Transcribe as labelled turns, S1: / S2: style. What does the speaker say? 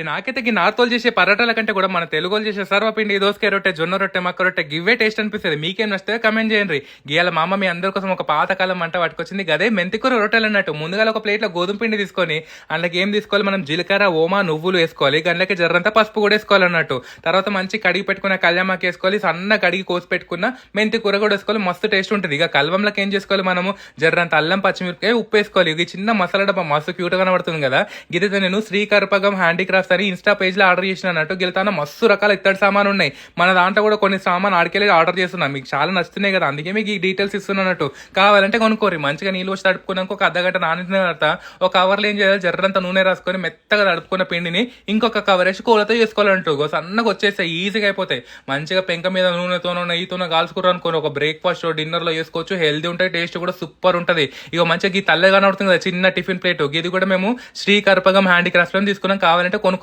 S1: నాకైతే ఈ నార్తోలు చేసే పరోటాల కంటే కూడా మన తెలుగులు చేసే సర్వపిండి దోసకాయ రొట్టె, జొన్న రొట్టె, మక్క రొట్టె గివ్వే టేస్ట్ అనిపిస్తుంది. మీకేం నచ్చితే కమెంట్ చేయండి. గీయాల మా అమ్మ మీ అందరి కోసం ఒక పాతకాలం వంట పట్టుకొచ్చింది. గదే మెంతికూర రొట్టెలు అన్నట్టు. ముందుగా ఒక ప్లేట్లో గోధుమ పిండి తీసుకొని అందులోకి ఏం తీసుకోవాలి, మనం జీలకర్ర, ఓమా, నువ్వులు వేసుకోవాలి. అందులోకి జర్రంతా పసుపు కూడా వేసుకోవాలన్నట్టు. తర్వాత మంచి కడిగి పెట్టుకున్న కళ్యామాకి వేసుకోవాలి. సన్న కడిగి కోసి పెట్టుకున్న మెంతి కూర కూడా వేసుకోవాలి. మస్తు టేస్ట్ ఉంటుంది. ఇక కల్వంలోకి ఏం చేసుకోవాలి, మనము జర్రంత అల్లం, పచ్చిమిరపకాయ, ఉప్పు వేసుకోవాలి. ఇది చిన్న మసాలా డబ్బా మస్తు క్యూట్ గా కనబడుతుంది కదా. గిదే నేను శ్రీకర్పగం హ్యాండీక్రాఫ్ట్స్ అని ఇన్స్టా పేజ్ లో ఆర్డర్ చేసిన అన్నట్టు. గెలుతాన మస్తు రకాల ఇత్తడి సామాన్ ఉన్నాయి. మన దాంట్లో కూడా కొన్ని సామాన్ ఆడికెళ్ళి ఆర్డర్ చేస్తున్నాం. మీకు చాలా నచ్చుతున్నాయి కదా, అందుకే మీకు ఈ డీటెయిల్స్ ఇస్తున్నట్టు. కావాలంటే కొనుక్కోరి. మంచిగా నీళ్ళు వచ్చి తడుపుకున్నాక ఒక అర్ధగంట నానిన తర్వాత ఒక కవర్లో ఏం చేయాలి, జర్రంతా నూనె రాసుకొని మెత్తగా తడుపుకున్న పిండిని ఇంకొక కవర్ వేసి కూలతో చేసుకోవాలంటూ. సన్నగా వచ్చేస్తాయి, ఈజీగా అయిపోతాయి. మంచిగా పెంక మీద నూనెతోనో నెయ్యితోనో కాల్చుకున్నారు అనుకోని ఒక బ్రేక్ఫాస్ట్ డిన్నర్ లో చేసుకోవచ్చు. హెల్దీ ఉంటాయి, టేస్ట్ కూడా సూపర్ ఉంటుంది. ఇక మంచిగా ఈ తల్లగా కనబడుతుంది కదా చిన్న టిఫిన్ ప్లేట్, ఇది కూడా మేము శ్రీకర్పగం హ్యాండీక్రాఫ్ట్స్ లో తీసుకున్నాం. కావాలంటే కొనుక్కో.